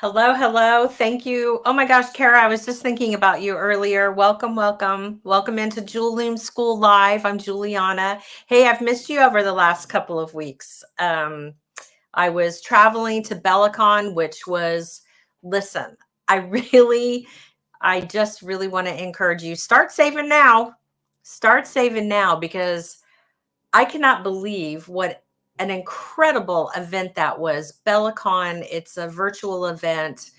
Hello, hello. Thank you. Oh my gosh, Kara, I was just thinking about you earlier. Welcome, welcome. Welcome into Jewel Loom School Live. I'm Juliana. Hey, I've missed you over the last couple of weeks. I was traveling to Bellicon, which was, listen, I just really want to encourage you. Start saving now. Start saving now because I cannot believe what an incredible event that was. Bellicon, it's a virtual event,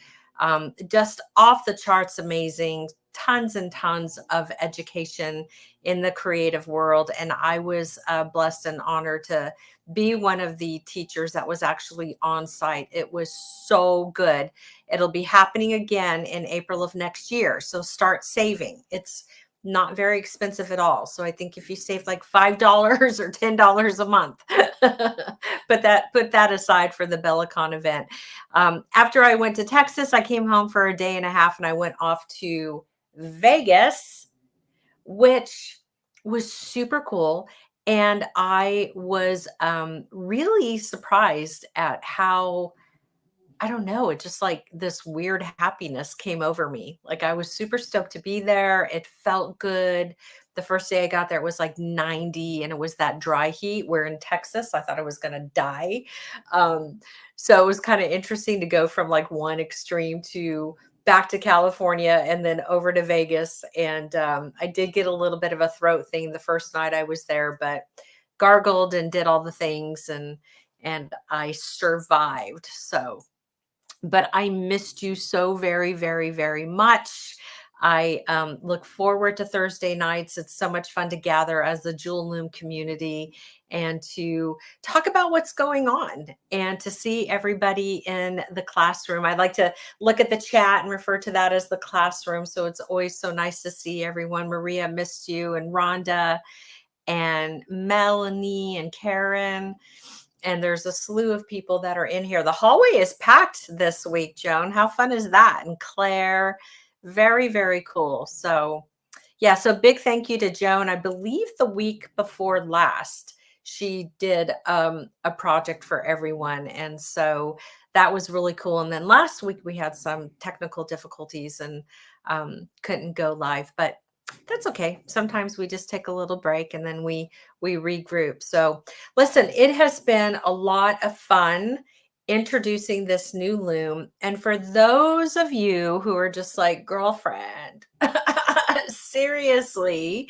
just off the charts amazing, tons and tons of education in the creative world. And I was blessed and honored to be one of the teachers that was actually on site. It was so good. It'll be happening again in April of next year. So start saving. It's not very expensive at all. So I think if you save like $5 or $10 a month, put that aside for the Bellicon event. After I went to Texas, I came home for a day and a half and I went off to Vegas, which was super cool. And I was really surprised at how, I don't know, it just like this weird happiness came over me. Like I was super stoked to be there. It felt good. The first day I got there, it was like 90 and it was that dry heat where in Texas, I thought I was going to die. So it was kind of interesting to go from like one extreme to back to California and then over to Vegas. And I did get a little bit of a throat thing the first night I was there, but gargled and did all the things and I survived. So but I missed you so very, very, very much. I look forward to Thursday nights. It's so much fun to gather as the Jewel Loom community and to talk about what's going on and to see everybody in the classroom. I like to look at the chat and refer to that as the classroom. So it's always so nice to see everyone. Maria missed you, and Rhonda and Melanie and Karen. And there's a slew of people that are in here. The hallway is packed this week, Joan. How fun is that? And Claire, very, very cool. So yeah, so big thank you to Joan. I believe the week before last, she did a project for everyone. And so that was really cool. And then last week we had some technical difficulties and couldn't go live, but that's okay. Sometimes we just take a little break and then we regroup. So listen, it has been a lot of fun introducing this new loom. And for those of you who are just like, girlfriend, seriously,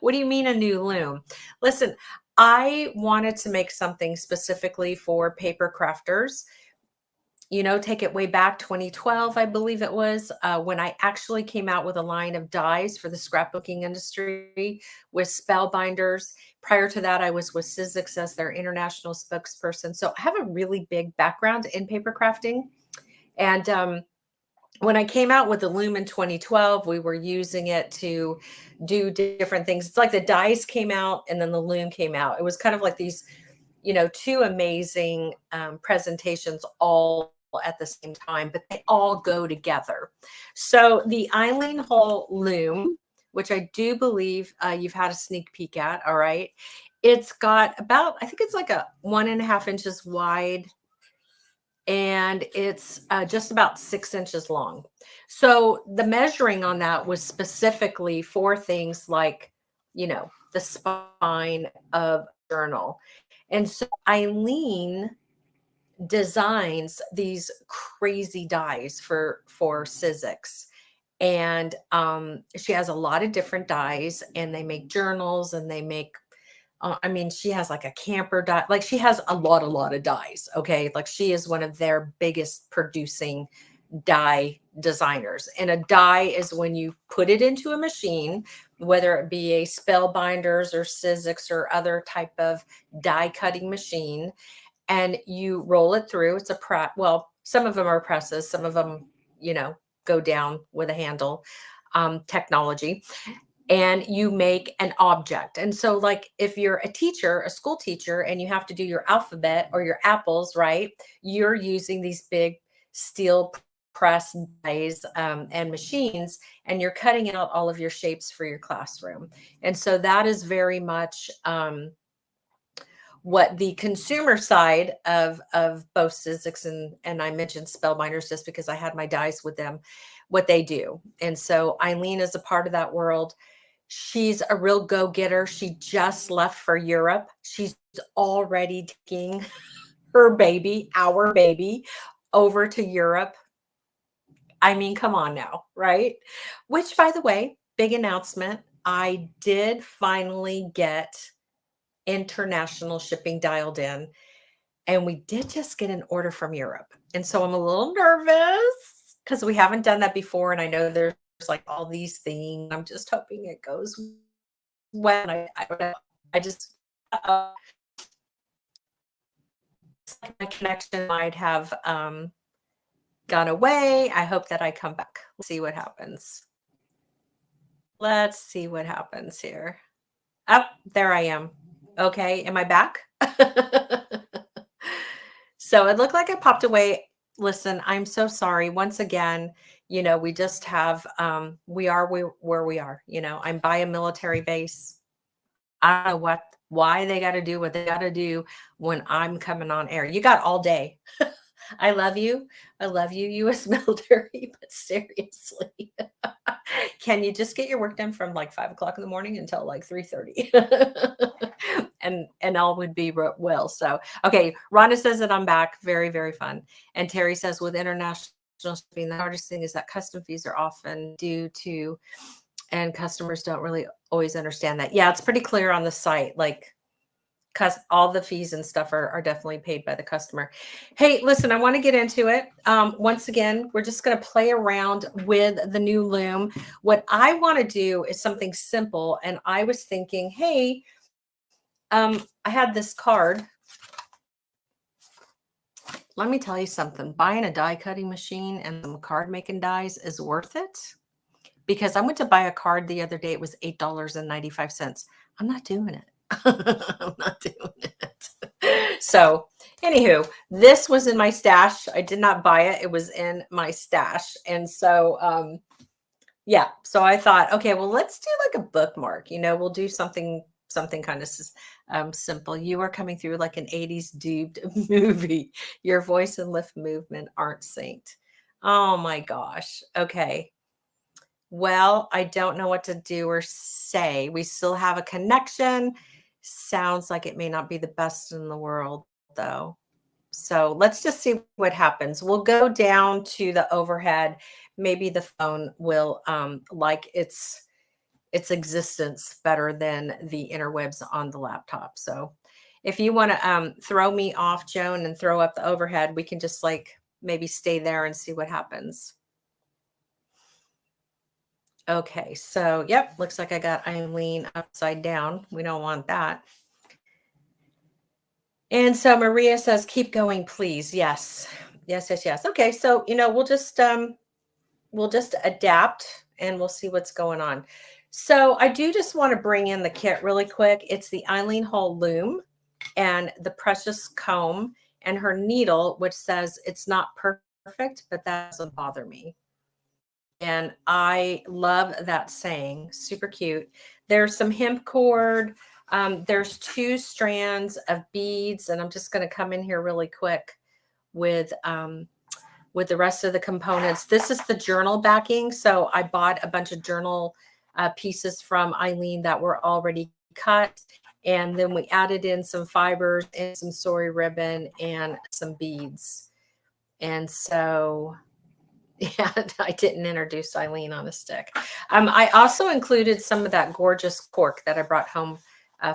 what do you mean a new loom? Listen, I wanted to make something specifically for paper crafters. You know, take it way back 2012, I believe it was, when I actually came out with a line of dies for the scrapbooking industry with spellbinders. Prior to that, I was with Sizzix as their international spokesperson. So I have a really big background in paper crafting. And when I came out with the loom in 2012, we were using it to do different things. It's like the dies came out and then the loom came out. It was kind of like these, you know, two amazing presentations all at the same time, but they all go together. So the Eileen Hull Loom, which I do believe you've had a sneak peek at, all right. It's got about, I think it's like a 1.5 inches wide and it's just about 6 inches long. So the measuring on that was specifically for things like, you know, the spine of a journal. And so Eileen designs these crazy dies for Sizzix. And she has a lot of different dies and they make journals and they make I mean, she has like a camper die, like she has a lot of dies. Okay. Like she is one of their biggest producing die designers. And a die is when you put it into a machine, whether it be a Spellbinders or Sizzix or other type of die cutting machine, and you roll it through. It's a press. Well, some of them are presses, some of them, you know, go down with a handle technology, and you make an object. And so like if you're a teacher, a school teacher, and you have to do your alphabet or your apples, right? You're using these big steel press dies and machines, and you're cutting out all of your shapes for your classroom. And so that is very much what the consumer side of both Sizzix and I mentioned Spellbinders just because I had my dies with them, what they do. And so Eileen is a part of that world. She's a real go-getter. She just left for Europe. She's already taking her baby, our baby, over to Europe. I mean, come on now, right? Which, by the way, big announcement. I did finally get international shipping dialed in, and we did just get an order from Europe. And so I'm a little nervous because we haven't done that before. And I know there's like all these things. I'm just hoping it goes well. I don't know. I just, my connection might have gone away. I hope that I come back. Let's see what happens. Let's see what happens here. Oh, there I am. Okay, am I back? So it looked like I popped away. Listen, I'm so sorry. Once again, we just have, we are where we are. I'm by a military base. I don't know why they got to do what they got to do when I'm coming on air. You got all day. I love you. I love you, U.S. military, but seriously, can you just get your work done from like 5 o'clock in the morning until like 3:30? and all would be well. So, okay. Rhonda says that I'm back. Very, very fun. And Terry says with international shipping, the hardest thing is that custom fees are often due to, and customers don't really always understand that. Yeah, it's pretty clear on the site. Like, all the fees and stuff are definitely paid by the customer. Hey, listen, I want to get into it. Once again, we're just going to play around with the new loom. What I want to do is something simple. And I was thinking, hey, I had this card. Let me tell you something. Buying a die cutting machine and some card making dies is worth it, because I went to buy a card the other day. It was $8.95. I'm not doing it. I'm not doing it. So anywho, this was in my stash. I did not buy it. It was in my stash. And so, yeah, so I thought, okay, well, let's do like a bookmark, we'll do something kind of simple. You are coming through like an 80s duped movie. Your voice and lift movement aren't synced. Oh my gosh. Okay. Well, I don't know what to do or say. We still have a connection. Sounds like it may not be the best in the world, though. So let's just see what happens. We'll go down to the overhead. Maybe the phone will like its existence better than the interwebs on the laptop. So if you want to throw me off, Joan, and throw up the overhead, we can just like maybe stay there and see what happens. Okay, so yep, looks like I got Eileen upside down. We don't want that. And so Maria says, keep going, please. Yes. Yes, yes, yes. Okay, so we'll just adapt and we'll see what's going on. So I do just want to bring in the kit really quick. It's the Eileen Hull Loom and the precious comb and her needle, which says it's not perfect, but that doesn't bother me. And I love that saying. Super cute. There's some hemp cord. There's 2 strands of beads, and I'm just going to come in here really quick with the rest of the components. This is the journal backing. So I bought a bunch of journal pieces from Eileen that were already cut. And then we added in some fibers and some sori ribbon and some beads. And so... yeah, I didn't introduce Eileen on a stick. I also included some of that gorgeous cork that I brought home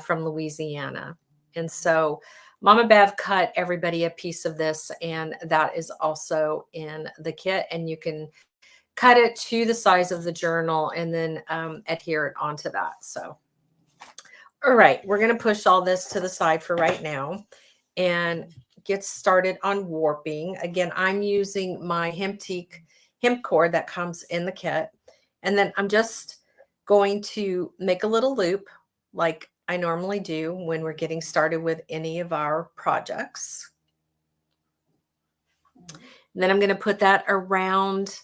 from Louisiana. And so Mama Bev cut everybody a piece of this, and that is also in the kit. And you can cut it to the size of the journal and then adhere it onto that. So, all right, we're going to push all this to the side for right now and get started on warping. Again, I'm using my hemp cord that comes in the kit. And then I'm just going to make a little loop like I normally do when we're getting started with any of our projects. And then I'm going to put that around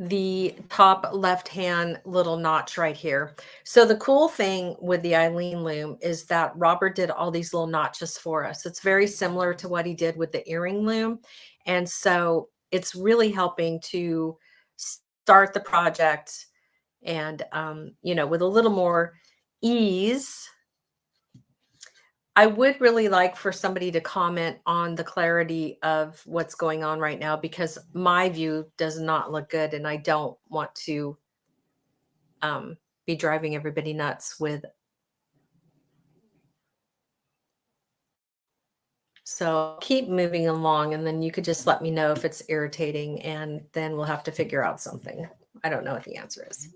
the top left-hand little notch right here. So the cool thing with the Eileen loom is that Robert did all these little notches for us. It's very similar to what he did with the earring loom. And so it's really helping to start the project and, you know, with a little more ease. I would really like for somebody to comment on the clarity of what's going on right now, because my view does not look good and I don't want to be driving everybody nuts with. So keep moving along and then you could just let me know if it's irritating and then we'll have to figure out something. I don't know what the answer is.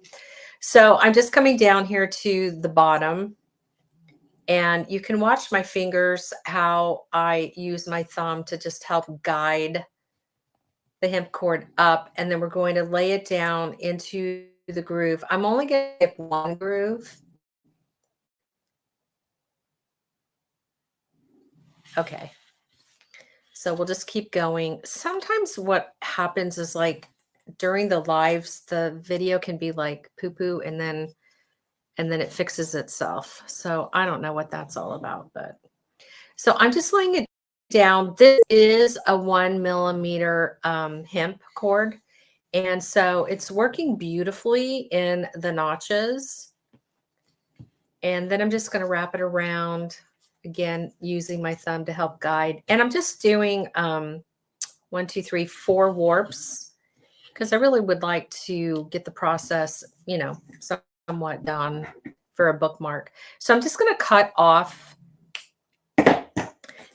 So I'm just coming down here to the bottom. And you can watch my fingers, how I use my thumb to just help guide the hemp cord up. And then we're going to lay it down into the groove. I'm only going to get one groove. Okay. So we'll just keep going. Sometimes what happens is like during the lives, the video can be like poo-poo and then it fixes itself. So I don't know what that's all about, but so I'm just laying it down. This is a 1 millimeter hemp cord. And so it's working beautifully in the notches. And then I'm just going to wrap it around again, using my thumb to help guide. And I'm just doing 1, 2, 3, 4 warps because I really would like to get the process, you know, somewhat done for a bookmark. So I'm just going to cut off.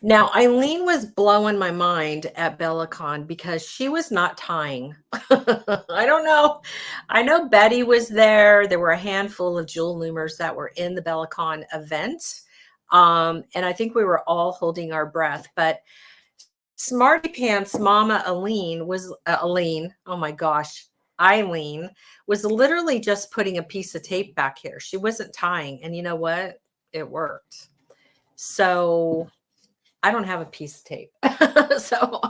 Now, Eileen was blowing my mind at BellaCon because she was not tying. I don't know. I know Betty was there. There were a handful of Jewel Loomers that were in the BellaCon event. And I think we were all holding our breath. But Smarty Pants Mama Eileen was, oh my gosh, Eileen was literally just putting a piece of tape back here. She wasn't tying. And you know what? It worked. So I don't have a piece of tape. So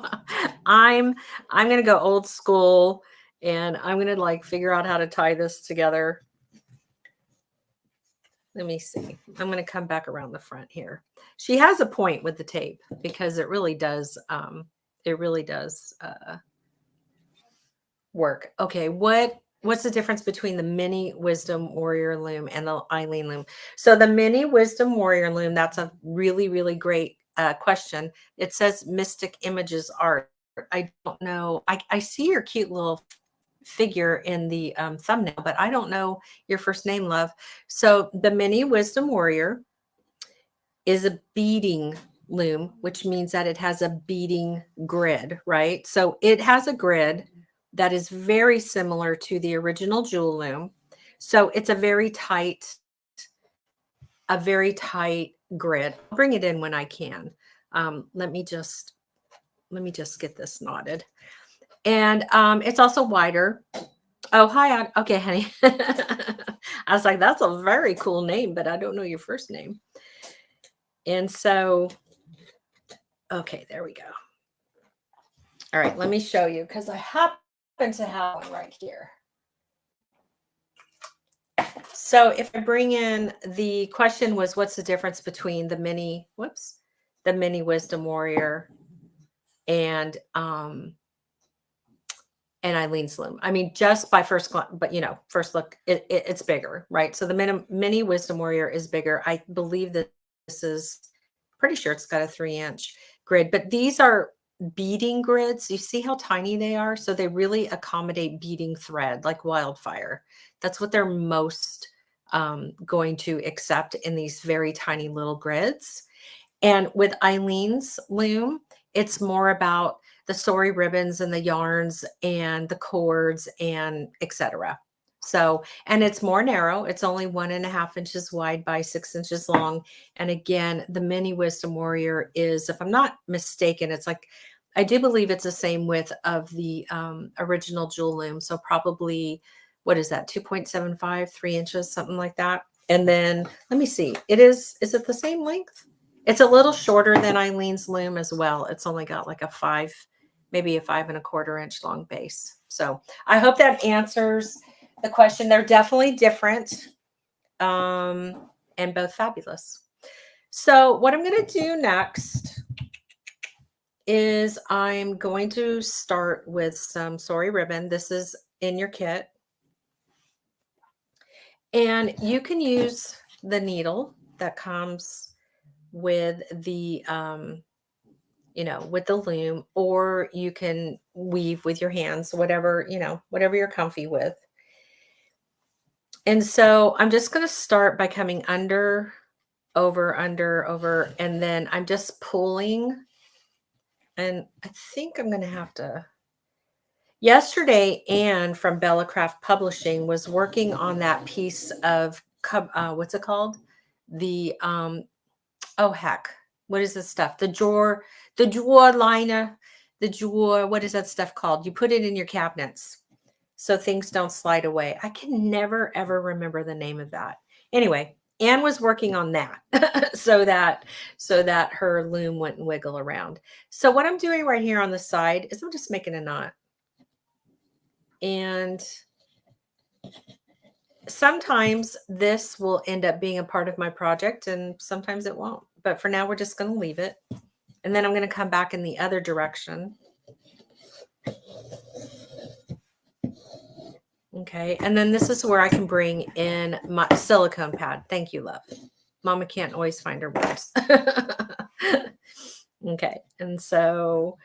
I'm going to go old school and I'm going to like figure out how to tie this together. Let me see. I'm going to come back around the front here. She has a point with the tape because it really does work. Okay. What's the difference between the Mini Wisdom Warrior Loom and the Eileen Loom? So the Mini Wisdom Warrior Loom, that's a really, really great question. It says Mystic Images Art. I don't know. I see your cute little figure in the thumbnail, but I don't know your first name, love. So the Mini Wisdom Warrior is a beading loom, which means that it has a beading grid, right? So it has a grid that is very similar to the original Jewel Loom. So it's a very tight grid. I'll bring it in when I can. Let me just get this knotted. And it's also wider. Oh, hi. Okay, honey. I was like, that's a very cool name, but I don't know your first name. And so, okay, there we go. All right, let me show you because I happen to have one right here. So if I bring in, the question was, what's the difference between the Mini Wisdom Warrior and Eileen's Loom? I mean, just by first look, but you know, first look, it's bigger, right? So the Mini Wisdom Warrior is bigger. I believe that this is, pretty sure it's got a 3-inch grid, but these are beading grids. You see how tiny they are? So they really accommodate beading thread like wildfire. That's what they're most going to accept in these very tiny little grids. And with Eileen's Loom, it's more about the sori ribbons and the yarns and the cords and etc. So, and it's more narrow. It's only 1.5 inches wide by 6 inches long. And again, the Mini Wisdom Warrior is, if I'm not mistaken, it's like, I do believe it's the same width of the original Jewel Loom. So probably, what is that? 2.75, 3 inches, something like that. And then let me see. Is it the same length? It's a little shorter than Eileen's Loom as well. It's only got like a 5 maybe a 5¼ inch long base. So I hope that answers the question. They're definitely different, and both fabulous. So what I'm going to do next is I'm going to start with some Sori ribbon. This is in your kit. And you can use the needle that comes with the, with the loom, or you can weave with your hands, whatever, whatever you're comfy with. And so I'm just going to start by coming under, over, and then I'm just pulling. And I think I'm going to have to. Yesterday, Anne from Bella Craft Publishing was working on that piece of, what's it called? The, oh heck, what is this stuff? The drawer liner, what is that stuff called? You put it in your cabinets so things don't slide away. I can never, ever remember the name of that. Anyway, Anne was working on that so that her loom wouldn't wiggle around. So what I'm doing right here on the side is I'm just making a knot. And sometimes this will end up being a part of my project and sometimes it won't. But for now, we're just going to leave it. And then I'm going to come back in the other direction. Okay. And then this is where I can bring in my silicone pad. Thank you, love. Mama can't always find her words. Okay. And so,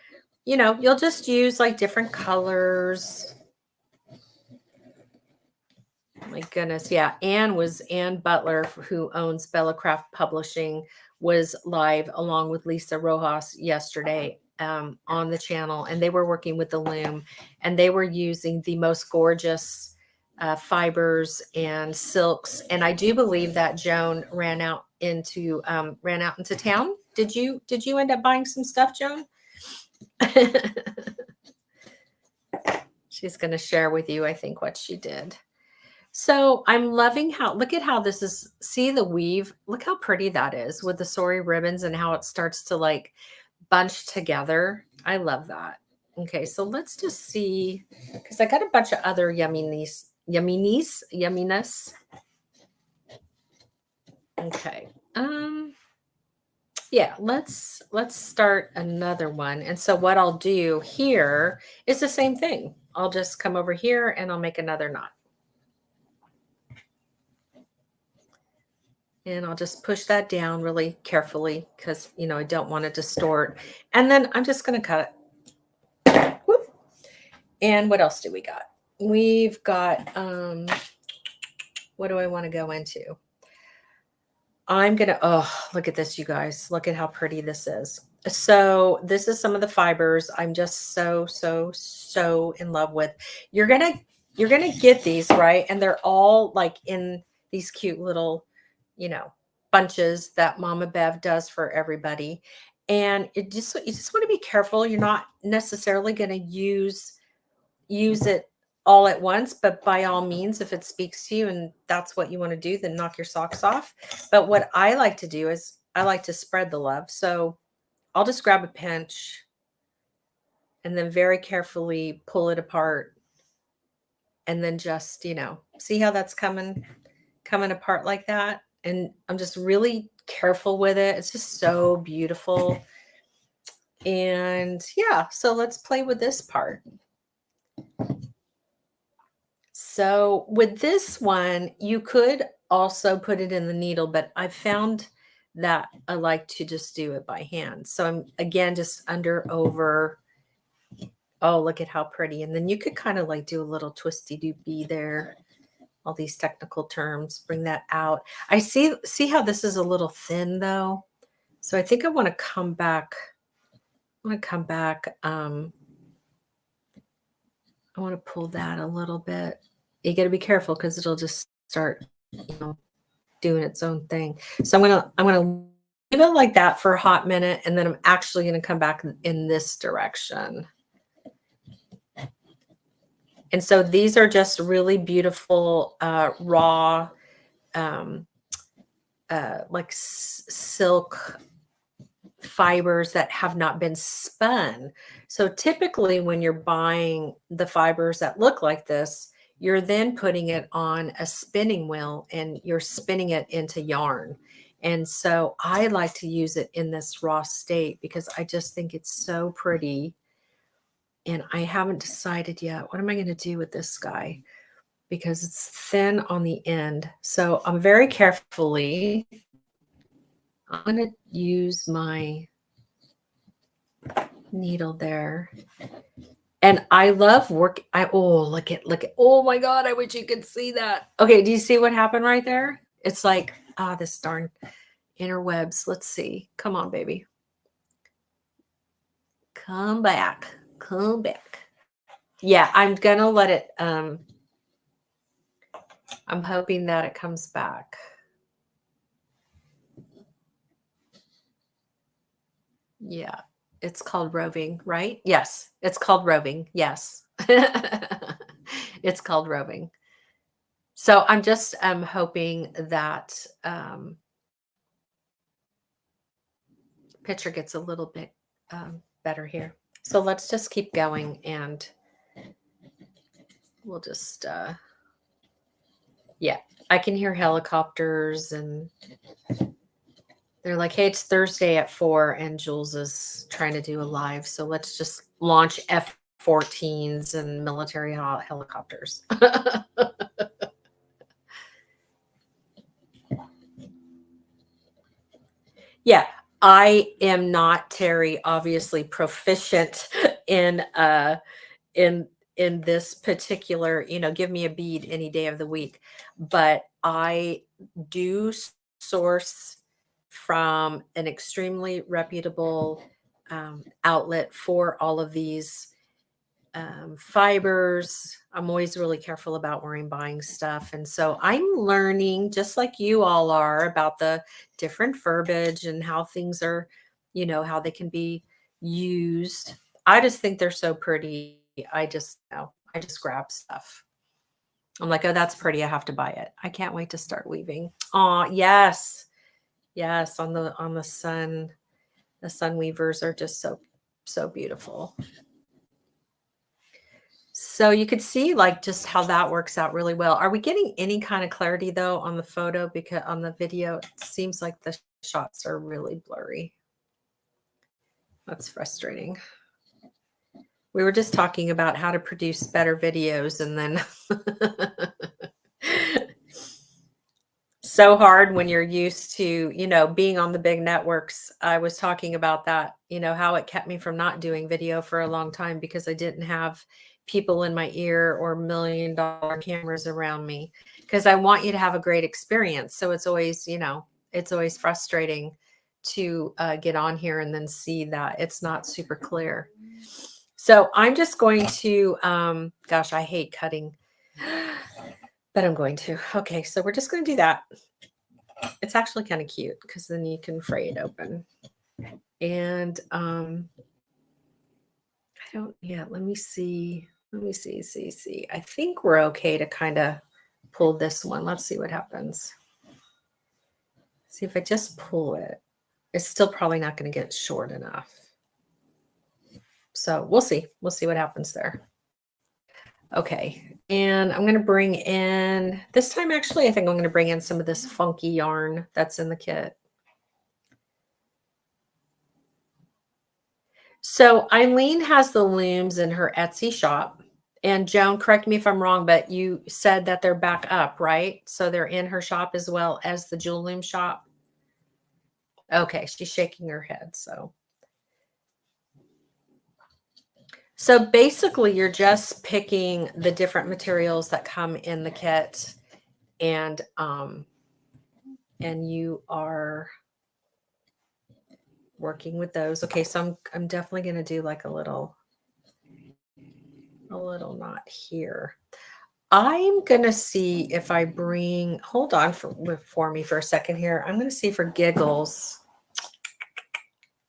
you'll just use like different colors. My goodness. Yeah. Ann Butler, who owns Bella Craft Publishing, was live along with Lisa Rojas yesterday on the channel. And they were working with the loom and they were using the most gorgeous fibers and silks. And I do believe that Joan ran out into town. Did you end up buying some stuff, Joan? She's going to share with you, I think, what she did. So I'm loving look at how this is, see the weave, look how pretty that is with the Sori ribbons and how it starts to like bunch together. I love that. Okay, so let's just see, because I got a bunch of other yumminess. Okay. Yeah, let's start another one. And so what I'll do here is the same thing. I'll just come over here and I'll make another knot. And I'll just push that down really carefully because, I don't want to distort. And then I'm just going to cut it. Whoop. And what else do we got? We've got, what do I want to go into? I'm going to, oh, look at this, you guys. Look at how pretty this is. So this is some of the fibers I'm just so in love with. You're going to get these, right? And they're all like in these cute little, bunches that Mama Bev does for everybody. And you just want to be careful. You're not necessarily going to use it all at once, but by all means, if it speaks to you and that's what you want to do, then knock your socks off. But what I like to do is I like to spread the love. So I'll just grab a pinch and then very carefully pull it apart. And then just, see how that's coming apart like that. And I'm just really careful with it. It's just so beautiful. And yeah, so let's play with this part. So with this one, you could also put it in the needle, but I found that I like to just do it by hand. So I'm again, just under, over. Oh, look at how pretty. And then you could kind of like do a little twisty doopy there. All these technical terms, bring that out. I see how this is a little thin though. So I think I want to come back. I want to pull that a little bit. You got to be careful because it'll just start, doing its own thing. So I'm going to leave it like that for a hot minute. And then I'm actually going to come back in this direction. And so these are just really beautiful, raw, like silk fibers that have not been spun. So typically when you're buying the fibers that look like this, you're then putting it on a spinning wheel and you're spinning it into yarn. And so I like to use it in this raw state because I just think it's so pretty. And I haven't decided yet, what am I going to do with this guy? Because it's thin on the end. So I'm very carefully, I'm going to use my needle there. And I love work. Look at, oh my God, I wish you could see that. Okay, do you see what happened right there? It's like, this darn interwebs. Let's see. Come on, baby. Come back. Come back. Yeah, I'm going to let it, I'm hoping that it comes back. Yeah, it's called roving, right? Yes, it's called roving. Yes. It's called roving. So I'm just hoping that picture gets a little bit better here. So let's just keep going and we'll just, yeah, I can hear helicopters and they're like, hey, it's Thursday at 4 and Jules is trying to do a live. So let's just launch F-14s and military helicopters. Yeah, I am not, Terry, obviously proficient in this particular, give me a bead any day of the week, but I do source from an extremely reputable outlet for all of these fibers. I'm always really careful about where I'm buying stuff. And so I'm learning, just like you all are, about the different verbiage and how things are, how they can be used. I just think they're so pretty. I just grab stuff. I'm like, oh, that's pretty. I have to buy it. I can't wait to start weaving. Oh, yes. Yes. On the sun weavers are just so beautiful. So you could see like just how that works out really well. Are we getting any kind of clarity though on the photo? Because on the video, it seems like the shots are really blurry. That's frustrating. We were just talking about how to produce better videos and then so hard when you're used to, being on the big networks. I was talking about that, how it kept me from not doing video for a long time because I didn't have people in my ear or $1 million cameras around me, because I want you to have a great experience. So it's always, it's always frustrating to get on here and then see that it's not super clear. So I'm just going to, gosh, I hate cutting, but I'm going to. Okay, so we're just going to do that. It's actually kind of cute because then you can fray it open. And I don't, yeah, let me see. I think we're okay to kind of pull this one. Let's see what happens. See if I just pull it, it's still probably not going to get short enough. So we'll see. We'll see what happens there. Okay. And I'm going to bring in, this time actually, I think I'm going to bring in some of this funky yarn that's in the kit. So Eileen has the looms in her Etsy shop. And Joan, correct me if I'm wrong, but you said that they're back up, right? So they're in her shop as well as the Jewel Loom shop. Okay, she's shaking her head. So basically you're just picking the different materials that come in the kit and you are working with those. Okay, so I'm definitely going to do like a little knot here. I'm going to see if I bring, hold on for me for a second here. I'm going to see for giggles.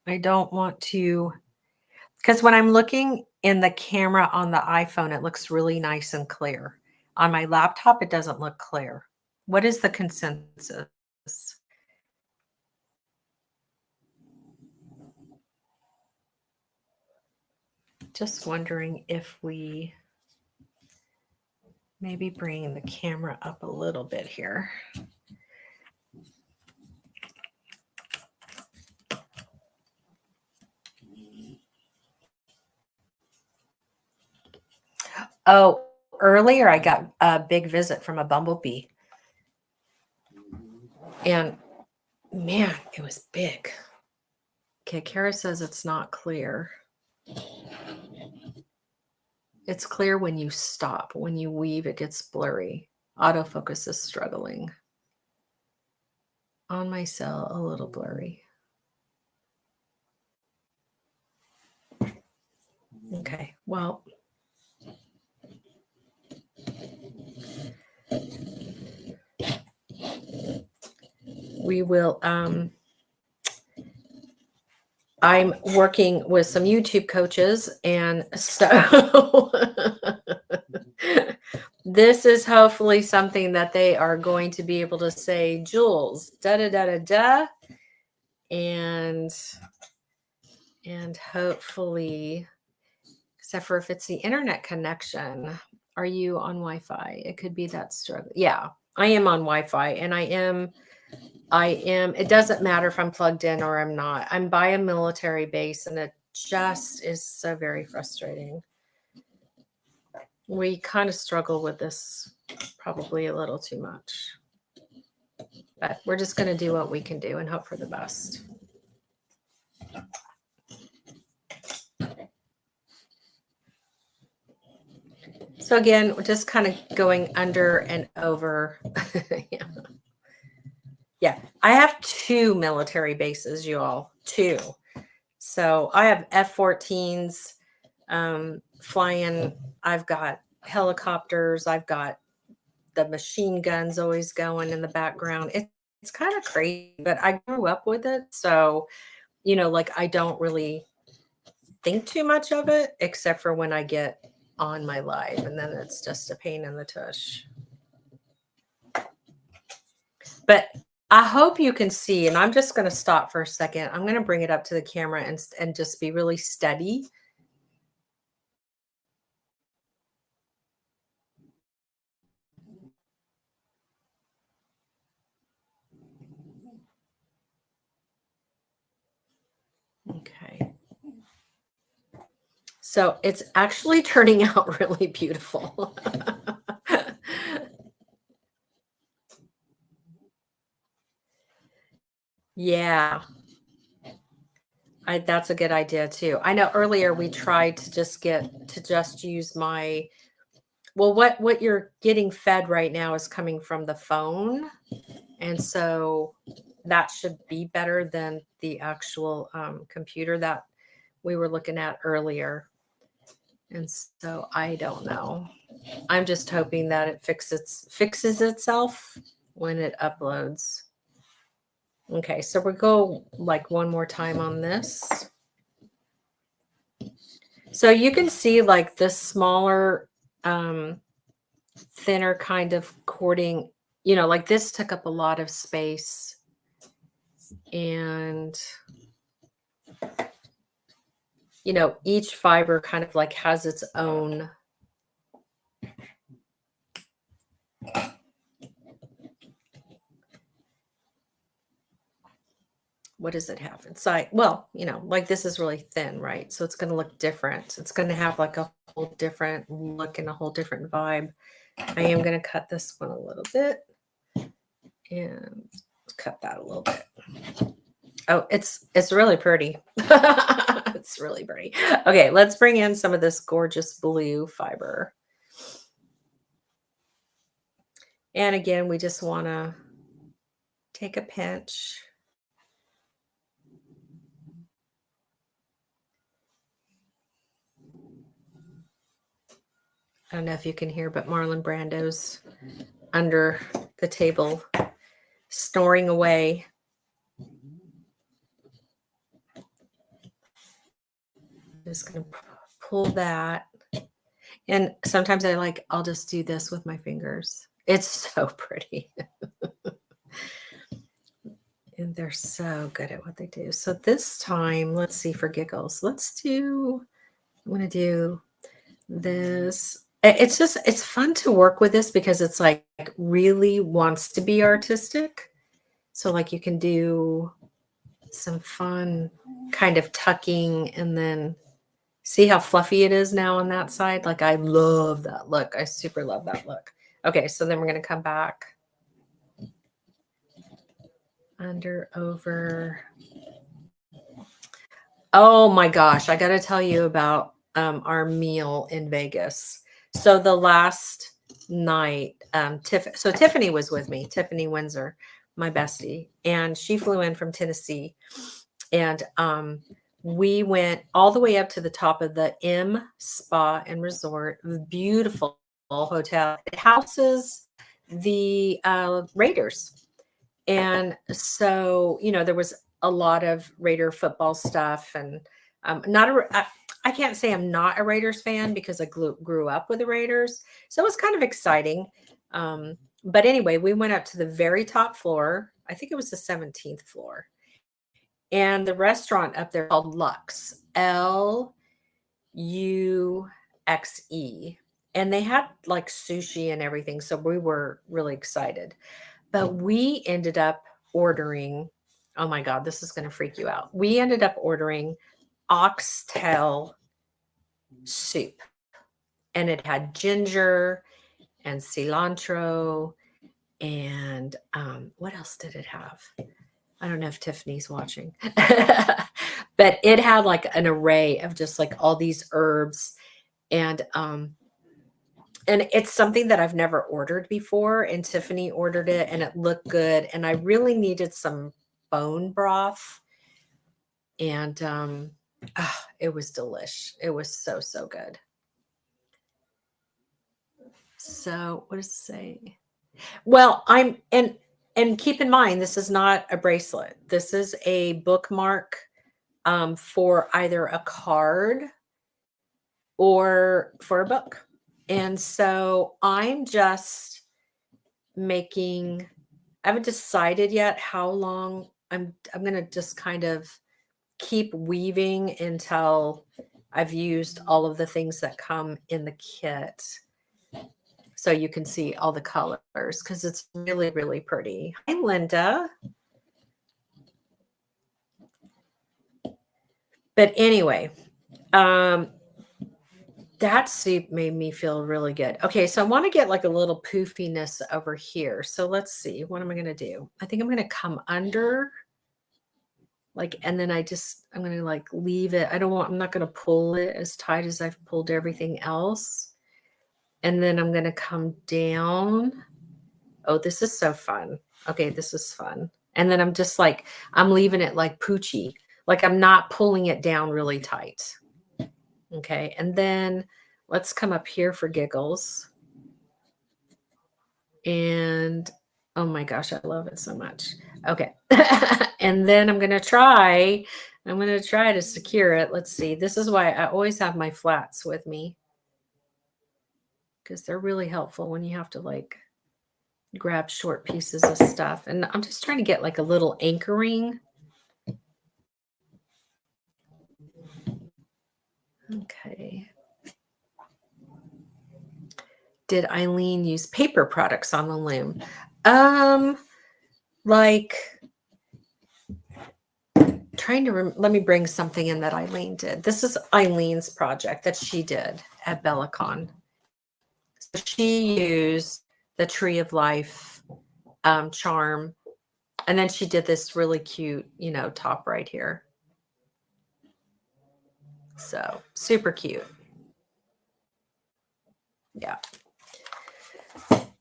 I don't want to, because when I'm looking in the camera on the iPhone, it looks really nice and clear. On my laptop, it doesn't look clear. What is the consensus? Just wondering if we maybe bring the camera up a little bit here. Oh, earlier I got a big visit from a bumblebee. And man, it was big. Okay, Kara says it's not clear. It's clear when you stop. When you weave, it gets blurry. Autofocus is struggling. On my cell, a little blurry. Okay, well. We will, I'm working with some YouTube coaches, and so this is hopefully something that they are going to be able to say, Jules, da da da da da, and hopefully, except for if it's the internet connection. Are you on Wi-Fi? It could be that struggle. Yeah, I am on Wi-Fi, and I am, it doesn't matter if I'm plugged in or I'm not. I'm by a military base, and it just is so very frustrating. We kind of struggle with this probably a little too much. But we're just going to do what we can do and hope for the best. So again, we're just kind of going under and over. Yeah. Yeah, I have 2 military bases, you all, 2. So I have F-14s flying. I've got helicopters. I've got the machine guns always going in the background. It's kind of crazy, but I grew up with it. So, you know, like I don't really think too much of it, except for when I get on my live, and then it's just a pain in the tush. But I hope you can see, and I'm just going to stop for a second. I'm going to bring it up to the camera and just be really steady. Okay. So it's actually turning out really beautiful. Yeah. That's a good idea too. I know earlier we tried to just use my, well, what you're getting fed right now is coming from the phone. And so that should be better than the actual computer that we were looking at earlier. And so I don't know. I'm just hoping that it fixes itself when it uploads. Okay, so we'll go like one more time on this. So you can see like this smaller, thinner kind of cording, you know, like this took up a lot of space. And, you know, each fiber kind of like has its own what does it have inside? Well, you know, like this is really thin, right? So it's going to look different. It's going to have like a whole different look and a whole different vibe. I am going to cut this one a little bit and cut that a little bit. Oh, it's really pretty. It's really pretty. Okay, let's bring in some of this gorgeous blue fiber. And again, we just want to take a pinch. I don't know if you can hear, but Marlon Brando's under the table snoring away. Just going to pull that. And sometimes I'll just do this with my fingers. It's so pretty. And they're so good at what they do. So this time, let's see, for giggles, let's do I'm going to do this. It's fun to work with this because it's like really wants to be artistic. So like you can do some fun kind of tucking and then see how fluffy it is now on that side. Like I love that look. I super love that look. Okay, so then we're going to come back under, over. Oh my gosh, I got to tell you about our meal in Vegas. So the last night, so Tiffany was with me, Tiffany Windsor, my bestie, and she flew in from Tennessee. And we went all the way up to the top of the M Spa and Resort, beautiful hotel. It houses the Raiders. And so, you know, there was a lot of Raider football stuff, and I can't say I'm not a Raiders fan because I grew up with the Raiders. So it was kind of exciting. But anyway, we went up to the very top floor. I think it was the 17th floor. And the restaurant up there called Luxe, Luxe. And they had like sushi and everything. So we were really excited. But we ended up ordering, oh my God, this is going to freak you out. We ended up ordering oxtail soup. And it had ginger and cilantro. And what else did it have? I don't know if Tiffany's watching, but it had like an array of just like all these herbs. And it's something that I've never ordered before. And Tiffany ordered it and it looked good. And I really needed some bone broth. And it was delish. It was so, so good. So what does it say? Well, and keep in mind, this is not a bracelet. This is a bookmark for either a card or for a book. And so I'm just making, I haven't decided yet how long I'm going to just kind of keep weaving until I've used all of the things that come in the kit. So you can see all the colors because it's really, really pretty. Hi, Linda. But anyway, that soup made me feel really good. Okay, so I want to get like a little poofiness over here. So let's see. What am I going to do? I think I'm going to come under. Like, and then I'm going to like leave it. I'm not going to pull it as tight as I've pulled everything else. And then I'm going to come down. Oh, this is so fun. Okay, this is fun. And then I'm just like, I'm leaving it like poochy. Like I'm not pulling it down really tight. Okay, and then let's come up here for giggles. And oh my gosh, I love it so much. Okay, and then I'm going to try to secure it. Let's see. This is why I always have my flats with me, because they're really helpful when you have to like grab short pieces of stuff. And I'm just trying to get like a little anchoring. Okay. Did Eileen use paper products on the loom? Like trying to let me bring something in that Eileen did. This is Eileen's project that she did at Bellicon. So she used the Tree of Life charm, and then she did this really cute, you know, top right here. So super cute. Yeah.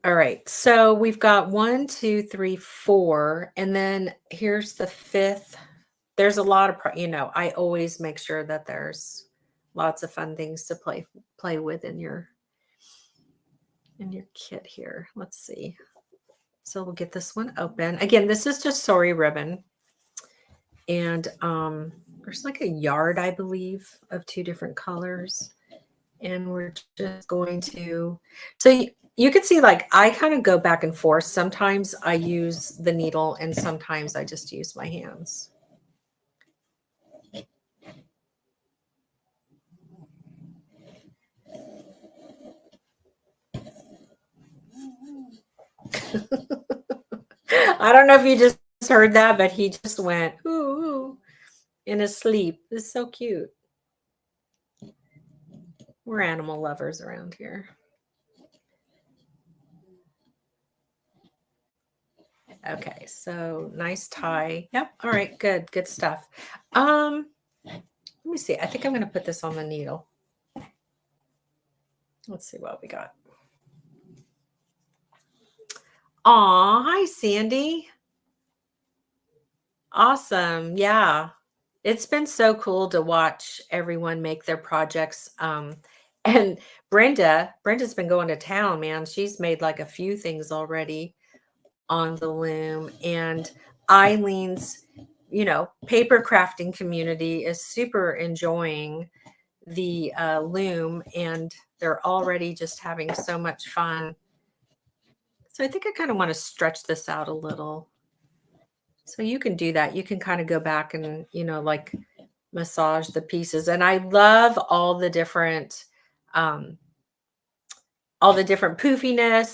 All right. So we've got 1, 2, 3, 4, and then here's the 5th. There's a lot of, you know, I always make sure that there's lots of fun things to play with in your kit here. Let's see. So we'll get this one open. Again, this is just Sori ribbon. And there's like a yard, I believe, of 2 different colors. And we're just going to, so you can see like I kind of go back and forth. Sometimes I use the needle and sometimes I just use my hands. I don't know if you just heard that, but he just went, ooh, ooh, in his sleep. This is so cute. We're animal lovers around here. Okay, so nice tie. Yep. All right, good. Good stuff. Let me see. I think I'm going to put this on the needle. Let's see what we got. Aw, hi, Sandy. Awesome. Yeah. It's been so cool to watch everyone make their projects. And Brenda's been going to town, man. She's made like a few things already on the loom. And Eileen's, paper crafting community is super enjoying the loom, and they're already just having so much fun. So I think I kind of want to stretch this out a little. So you can do that. You can kind of go back and, like massage the pieces. And I love all the different poofiness,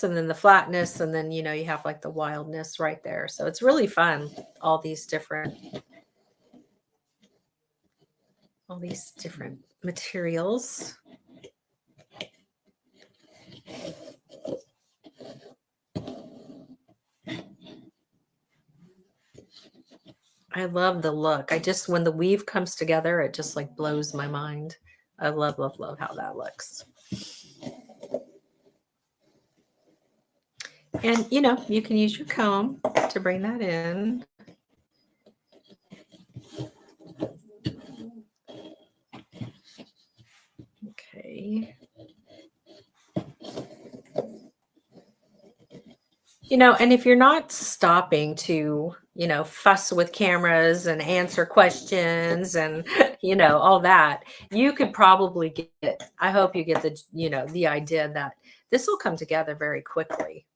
and then the flatness, and then, you have like the wildness right there. So it's really fun. All these different materials. I love the look. When the weave comes together, it just like blows my mind. I love, love, love how that looks. And, you can use your comb to bring that in. Okay. And if you're not stopping to, fuss with cameras and answer questions and, all that, you could probably I hope you get the idea that this will come together very quickly.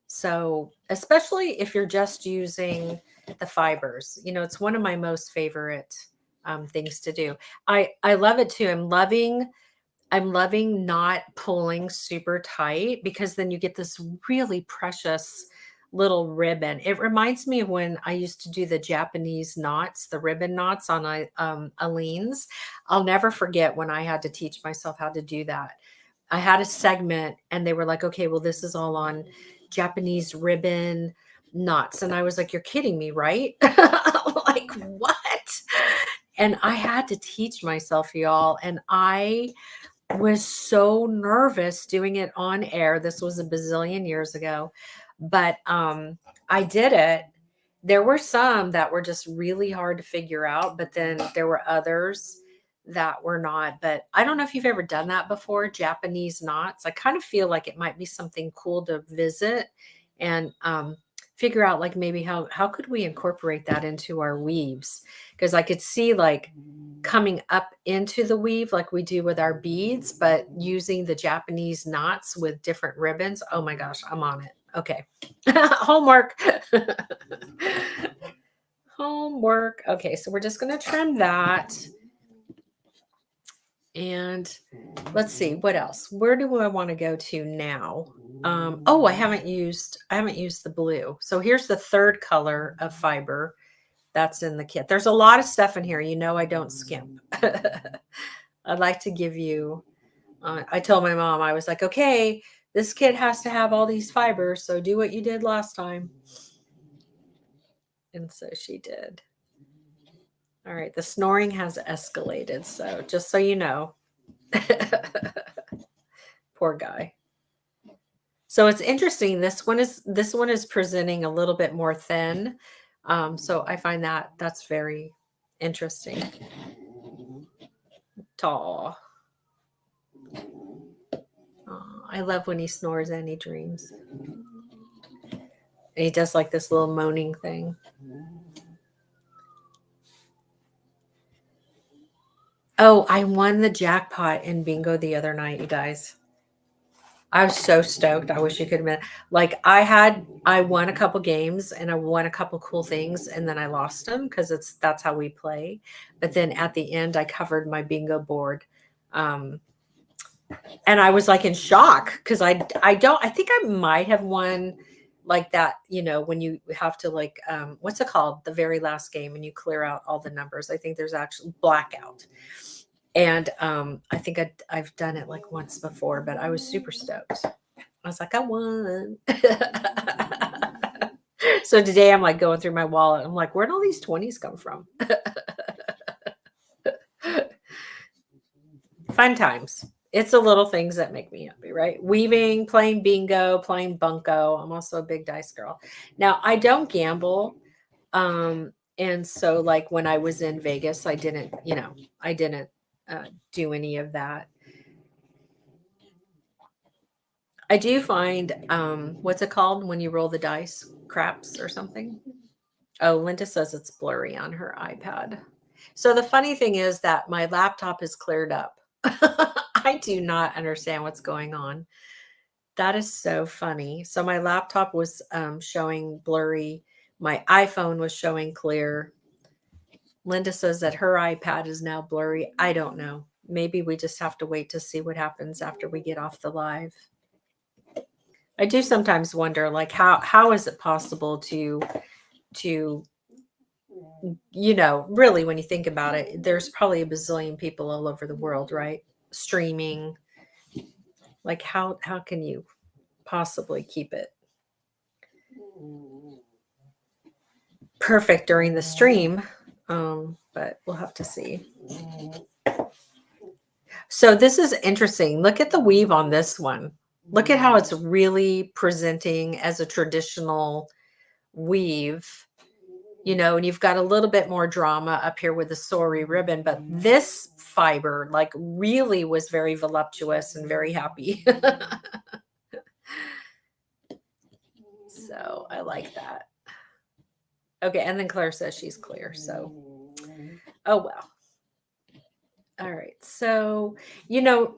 So, especially if you're just using the fibers, it's one of my most favorite things to do. I love it too. I'm loving not pulling super tight, because then you get this really precious little ribbon. It reminds me of when I used to do the Japanese knots, the ribbon knots on Eileen's. I'll never forget when I had to teach myself how to do that. I had a segment and they were like, okay, well, this is all on Japanese ribbon knots. And I was like, you're kidding me, right? Like, what? And I had to teach myself, y'all. And I was so nervous doing it on air. This was a bazillion years ago, but I did it. There were some that were just really hard to figure out, but then there were others that were not. But I don't know if you've ever done that before, Japanese knots. I kind of feel like it might be something cool to visit and figure out, like, maybe how could we incorporate that into our weaves, because I could see like coming up into the weave like we do with our beads, but using the Japanese knots with different ribbons. Oh my gosh, I'm on it. Okay. Homework. Homework. Okay, so we're just going to trim that. And let's see what else. Where do I want to go to now? Oh, I haven't used the blue. So here's the third color of fiber that's in the kit. There's a lot of stuff in here. I don't skimp. I'd like to give you, I told my mom, I was like, okay, this kit has to have all these fibers. So do what you did last time. And so she did. All right. The snoring has escalated. So just so you know, poor guy. So it's interesting. This one is presenting a little bit more thin. So I find that's very interesting. Tall. Oh, I love when he snores and he dreams. And he does like this little moaning thing. Oh, I won the jackpot in bingo the other night, you guys. I was so stoked. I wish you could have been. Like, I won a couple games and I won a couple cool things, and then I lost them because that's how we play. But then at the end, I covered my bingo board. And I was like in shock because I think I might have won like that, you know, when you have to like, what's it called? The very last game and you clear out all the numbers. I think there's actually blackout. And I think I've done it like once before, but I was super stoked. I was like, I won. So today I'm like going through my wallet. I'm like, where'd all these 20s come from? Fun times. It's the little things that make me happy, right? Weaving, playing bingo, playing bunco. I'm also a big dice girl. Now, I don't gamble. And so like when I was in Vegas, I didn't, you know, I didn't do any of that. I do find, what's it called when you roll the dice? Craps or something? Oh, Linda says it's blurry on her iPad. So the funny thing is that my laptop is cleared up. I do not understand what's going on. That is so funny. So my laptop was showing blurry. My iPhone was showing clear. Linda says that her iPad is now blurry. I don't know. Maybe we just have to wait to see what happens after we get off the live. I do sometimes wonder, like, how is it possible to you know, really, when you think about it, there's probably a bazillion people all over the world, right? Streaming. Like, how can you possibly keep it perfect during the stream? But we'll have to see. So this is interesting. Look at the weave on this one. Look at how it's really presenting as a traditional weave, you know, and you've got a little bit more drama up here with the sori ribbon, but this fiber like really was very voluptuous and very happy. So I like that. Okay, and then Claire says she's clear, so oh well. All right, so you know,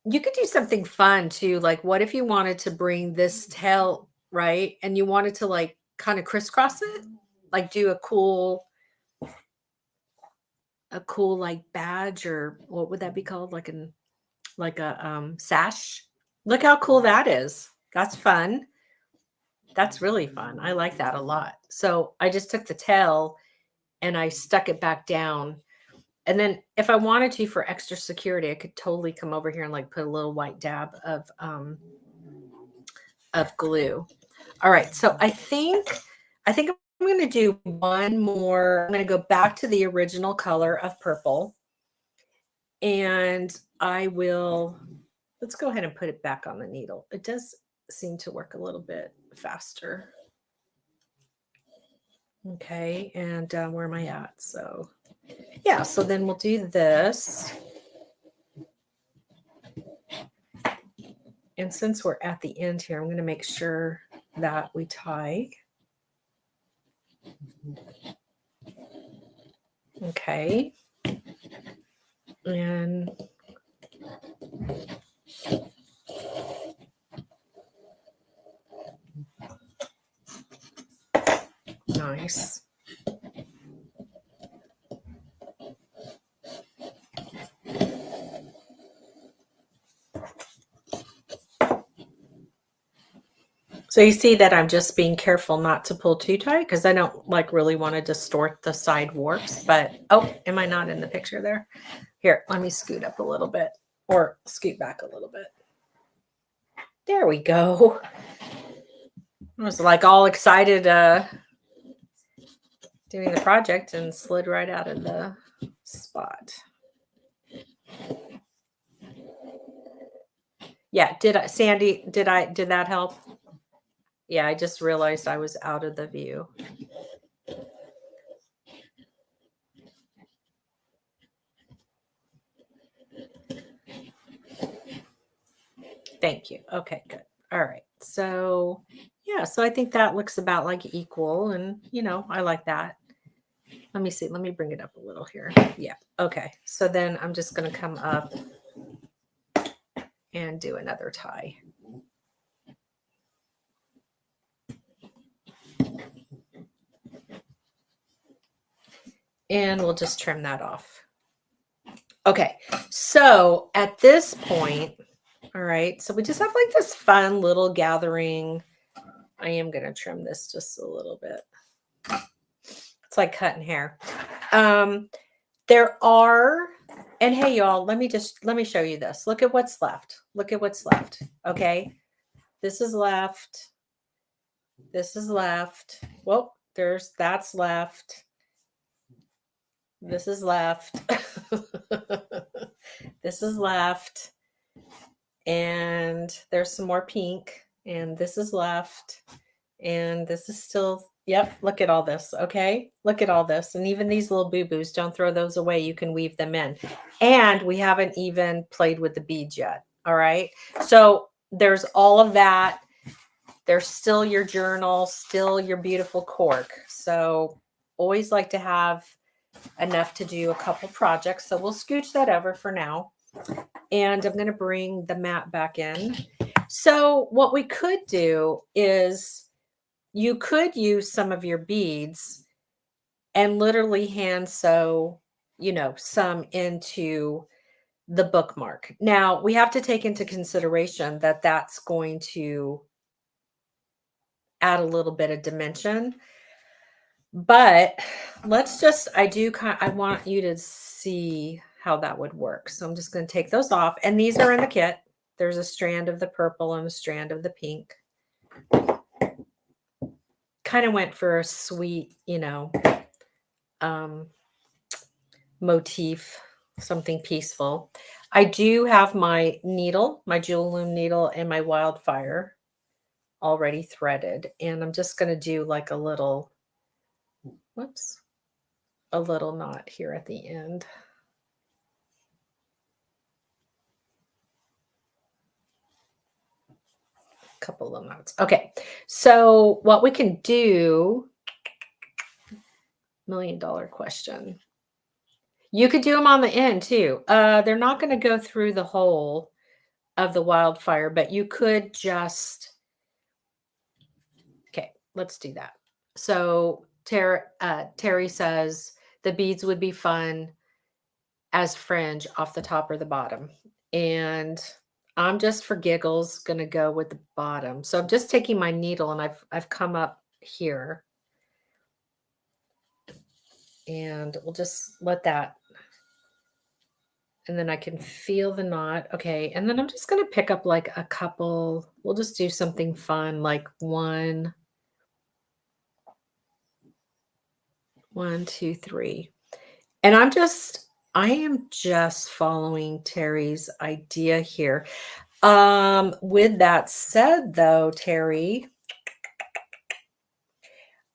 you could do something fun too. Like, what if you wanted to bring this tail, right, and you wanted to like kind of crisscross it, like do a cool like badge, or what would that be called? Like a sash. Look how cool that is. That's fun. That's really fun. I like that a lot. So I just took the tail and I stuck it back down. And then if I wanted to, for extra security, I could totally come over here and like put a little white dab of glue. All right. So I think I'm going to do one more. I'm going to go back to the original color of purple. And I will, let's go ahead and put it back on the needle. It does seem to work a little bit faster. Okay, and where am I at? So yeah, so then we'll do this. And since we're at the end here, I'm going to make sure that we tie. Okay. And nice. So you see that I'm just being careful not to pull too tight because I don't like really want to distort the side warps. But oh, am I not in the picture there? Here, let me scoot up a little bit, or scoot back a little bit. There we go. I was like all excited doing the project and slid right out of the spot. Yeah, Sandy, did that help? Yeah, I just realized I was out of the view. Thank you. Okay, good. All right. So yeah, so I think that looks about like equal, and you know, I like that. Let me see. Let me bring it up a little here. Yeah. Okay. So then I'm just going to come up and do another tie. And we'll just trim that off. Okay. So at this point, all right, so we just have like this fun little gathering I am going to trim this just a little bit. It's like cutting hair. There are, and hey y'all, let me show you this. Look at what's left. Look at what's left. Okay. This is left. This is left. Well, that's left. This is left. This is left. And there's some more pink. And this is left. And this is still, yep, look at all this. Okay. Look at all this. And even these little boo-boos, don't throw those away. You can weave them in. And we haven't even played with the beads yet. All right. So there's all of that. There's still your journal, still your beautiful cork. So always like to have enough to do a couple projects. So we'll scooch that over for now. And I'm going to bring the mat back in. So what we could do is you could use some of your beads and literally hand sew, you know, some into the bookmark. Now we have to take into consideration that that's going to add a little bit of dimension, but let's just, I want you to see how that would work. So I'm just going to take those off, and these are in the kit. There's a strand of the purple and a strand of the pink. Kind of went for a sweet, you know, motif, something peaceful. I do have my needle, my Jewel Loom needle, and my wildfire already threaded, and I'm just going to do like a little, whoops, a little knot here at the end. A couple of knots. Okay, so what we can do, $1 million question. You could do them on the end too. They're not going to go through the whole of the wildfire, but you could just, okay, let's do that. So Terry says the beads would be fun as fringe off the top or the bottom. And I'm just for giggles going to go with the bottom. So I'm just taking my needle and I've come up here. And we'll just let that, and then I can feel the knot. Okay. And then I'm just going to pick up like a couple. We'll just do something fun, like 1, 2, 3. And I am just following Terry's idea here. With that said though, Terry,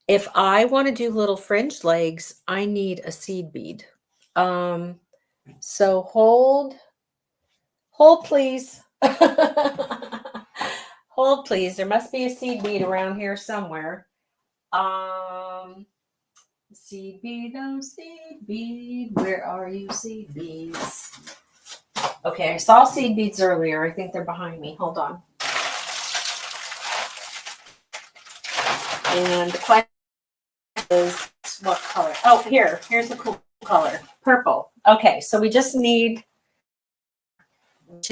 if I want to do little fringe legs, I need a seed bead. So hold please. Hold please. There must be a seed bead around here somewhere. Seed bead, oh seed bead, where are you, seed beads? Okay, I saw seed beads earlier. I think they're behind me. Hold on. And the question is what color? Oh, here's the cool color. Purple. Okay, so we just need like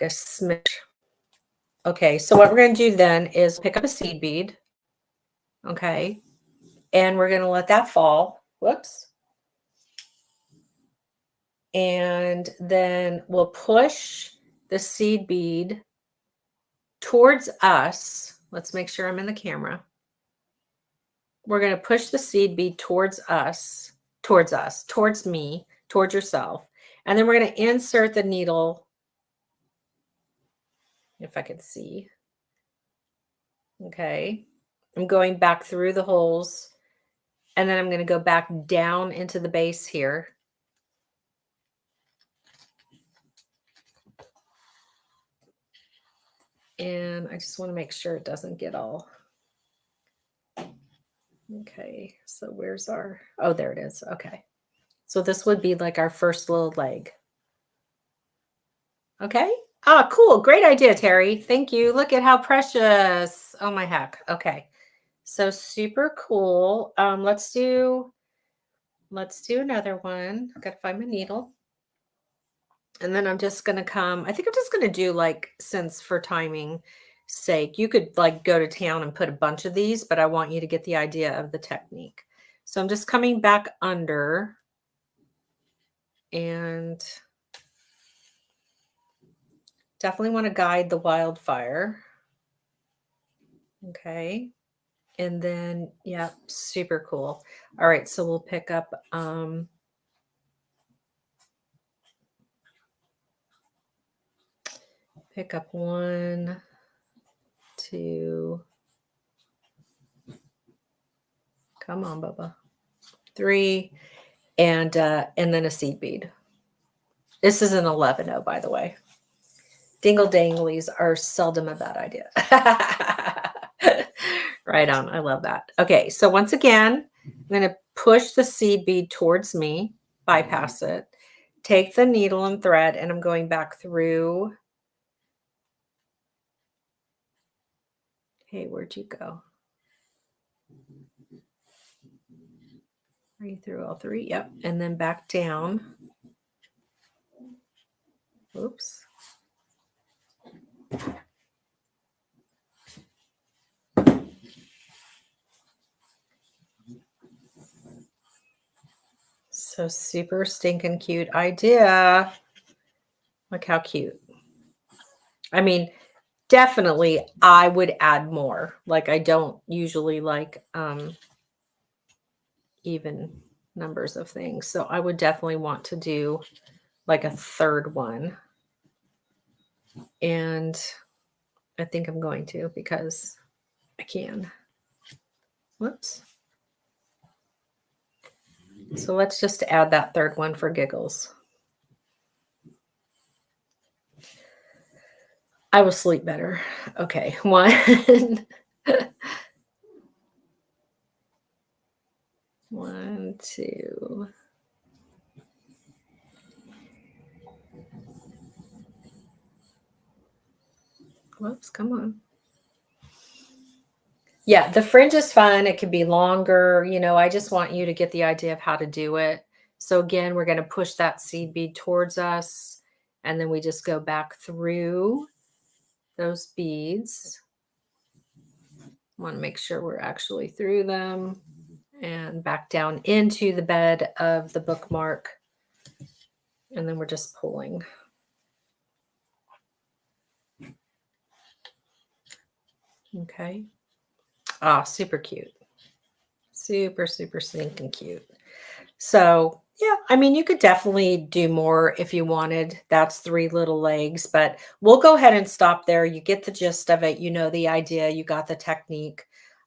a smidge. Okay, so what we're going to do then is pick up a seed bead. Okay, and we're going to let that fall. Whoops. And then we'll push the seed bead towards us. Let's make sure I'm in the camera. We're going to push the seed bead towards us, towards me, towards yourself. And then we're going to insert the needle, if I can see. Okay. I'm going back through the holes, and then I'm going to go back down into the base here. And I just want to make sure it doesn't get all. Okay, so where's our, oh, there it is. Okay. So this would be like our first little leg. Okay. Oh, cool. Great idea, Terry. Thank you. Look at how precious. Oh my heck. Okay. So super cool. Let's do another one. I've got to find my needle. And then I'm just going to come, I think I'm just going to do like, since for timing sake, you could like go to town and put a bunch of these, but I want you to get the idea of the technique. So I'm just coming back under and definitely want to guide the wildfire. Okay. And then, yeah, super cool. All right. So we'll pick up, one, two, come on, Bubba, 3, and then a seed bead. This is an 11-0, by the way. Dingle danglies are seldom a bad idea. Right on. I love that. Okay. So once again, I'm going to push the seed bead towards me, bypass it, take the needle and thread, and I'm going back through. Hey, where'd you go? Are you through all 3? Yep. And then back down. Oops. So super stinking cute idea. Look how cute. I mean, definitely I would add more. Like I don't usually like even numbers of things. So I would definitely want to do like a third one. And I think I'm going to because I can. Whoops. So let's just add that third one for giggles. I will sleep better. Okay, 1, 1, 2. Whoops, come on. Yeah, the fringe is fun. It can be longer. You know, I just want you to get the idea of how to do it. So again, we're going to push that seed bead towards us. And then we just go back through those beads. Want to make sure we're actually through them. And back down into the bed of the bookmark. And then we're just pulling. Okay. Ah, super cute. Super, super stinking cute. So yeah, I mean, you could definitely do more if you wanted. That's 3 little legs, but we'll go ahead and stop there. You get the gist of it. You know the idea. You got the technique.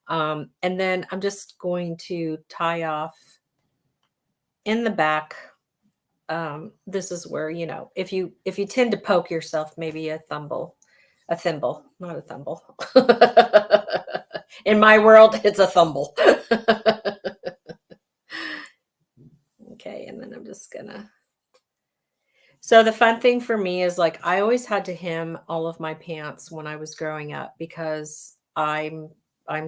And then I'm just going to tie off in the back. This is where, you know, if you tend to poke yourself, maybe a thimble, not a thimble. In my world, it's a thimble. Okay, and then I'm just gonna. So the fun thing for me is like I always had to hem all of my pants when I was growing up because I'm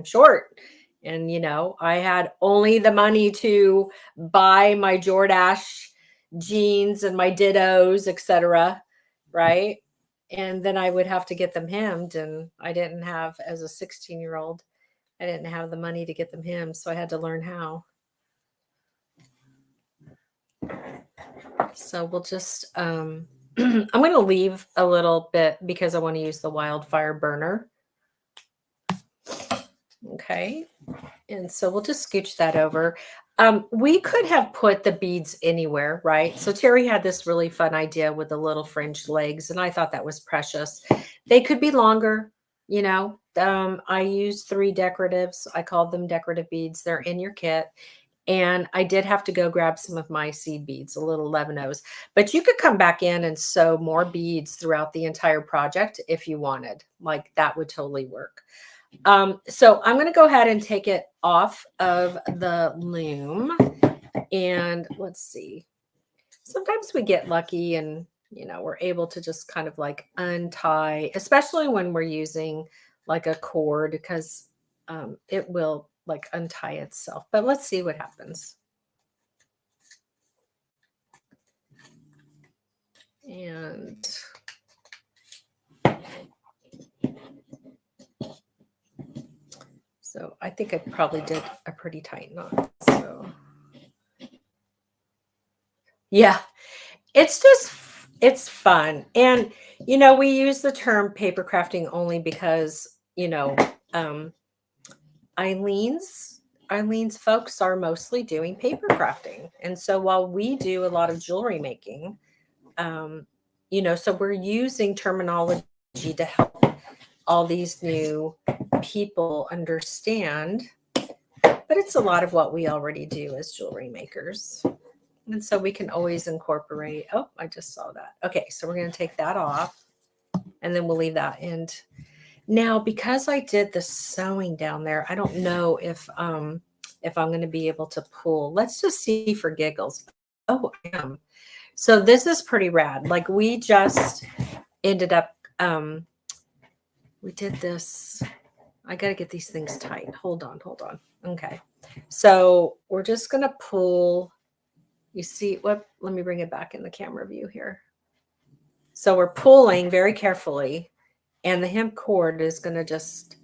short. And you know, I had only the money to buy my Jordache jeans and my dittos, etc. Right? And then I would have to get them hemmed. And I didn't have, as a 16-year-old, I didn't have the money to get them hemmed. So I had to learn how. So we'll just, I'm going to leave a little bit because I want to use the wildfire burner. Okay. And so we'll just scooch that over. We could have put the beads anywhere, right? So Terry had this really fun idea with the little fringed legs, and I thought that was precious. They could be longer, you know. I used 3 decoratives. I called them decorative beads. They're in your kit. And I did have to go grab some of my seed beads, a little 11-0s. But you could come back in and sew more beads throughout the entire project if you wanted. Like that would totally work. So I'm going to go ahead and take it off of the loom. And let's see. Sometimes we get lucky and, you know, we're able to just kind of like untie, especially when we're using like a cord because it will like untie itself. But let's see what happens. And so I think I probably did a pretty tight knot. So yeah, it's fun. And, you know, we use the term paper crafting only because, you know, Eileen's folks are mostly doing paper crafting. And so while we do a lot of jewelry making, you know, so we're using terminology to help all these new people understand, but it's a lot of what we already do as jewelry makers. And so we can always incorporate. Oh, I just saw that. Okay, so we're going to take that off and then we'll leave that in. Now, because I did the sewing down there, I don't know if I'm going to be able to pull. Let's just see for giggles. Oh, I am. So this is pretty rad. Like we just ended up, we did this. I got to get these things tight. Hold on. Okay. So we're just going to pull. You see what? Let me bring it back in the camera view here. So we're pulling very carefully, and the hemp cord is going to just,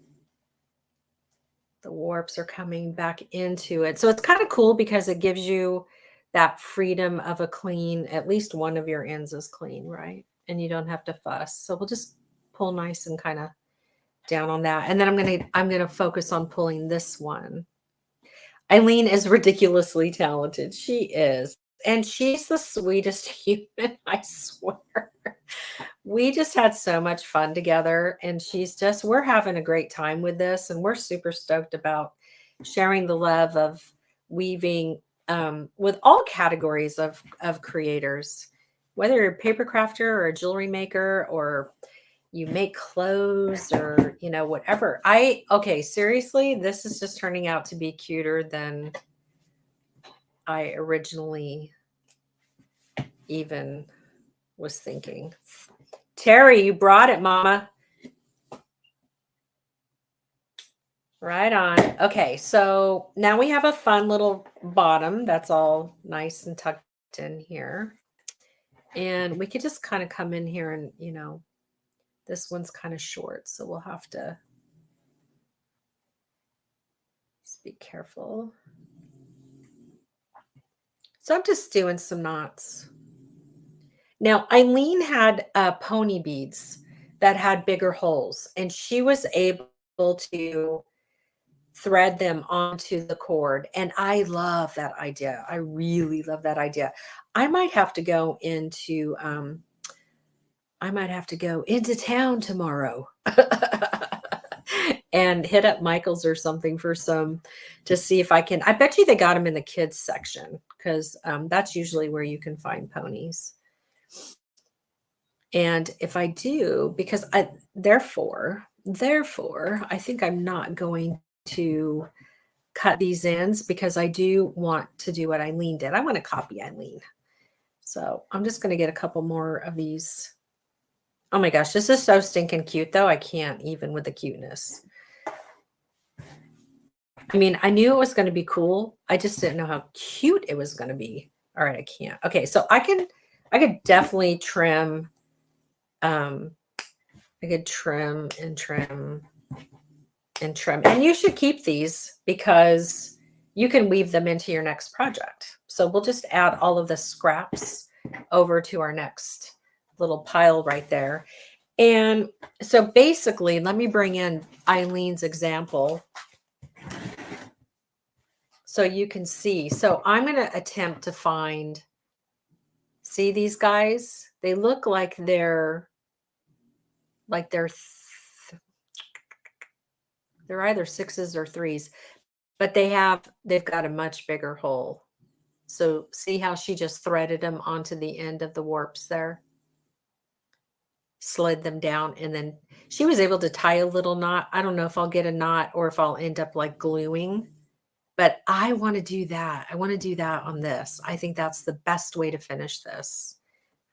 the warps are coming back into it. So it's kind of cool because it gives you that freedom of a clean, at least one of your ends is clean, right? And you don't have to fuss. So we'll just pull nice and kind of down on that. And then I'm going to focus on pulling this one. Eileen is ridiculously talented. She is. And she's the sweetest human, I swear. We just had so much fun together, and we're having a great time with this, and we're super stoked about sharing the love of weaving with all categories of creators, whether you're a paper crafter or a jewelry maker or you make clothes or, you know, whatever. Okay, seriously, this is just turning out to be cuter than I originally even was thinking. Terry, you brought it, Mama. Right on. Okay, so now we have a fun little bottom that's all nice and tucked in here. And we could just kind of come in here and, you know, this one's kind of short, so we'll have to just be careful. So I'm just doing some knots. Now, Eileen had pony beads that had bigger holes, and she was able to thread them onto the cord. And I love that idea. I really love that idea. I might have to go into town tomorrow and hit up Michael's or something for some to see if I can. I bet you they got them in the kids section because that's usually where you can find ponies. And if I do, because therefore, I think I'm not going to cut these ends because I do want to do what Eileen did. I want to copy Eileen. So I'm just going to get a couple more of these. Oh my gosh, this is so stinking cute though. I can't even with the cuteness. I mean, I knew it was going to be cool. I just didn't know how cute it was going to be. All right, I can't. Okay, so I could definitely trim. I could trim and trim and trim. And you should keep these because you can weave them into your next project. So we'll just add all of the scraps over to our next little pile right there. And so basically, let me bring in Eileen's example so you can see. So I'm going to attempt to find, see these guys? They look like they're either 6s or 3s, but they've got a much bigger hole. So see how she just threaded them onto the end of the warps there? Slid them down, and then she was able to tie a little knot. I don't know if I'll get a knot or if I'll end up like gluing, but I want to do that. I want to do that on this. I think that's the best way to finish this.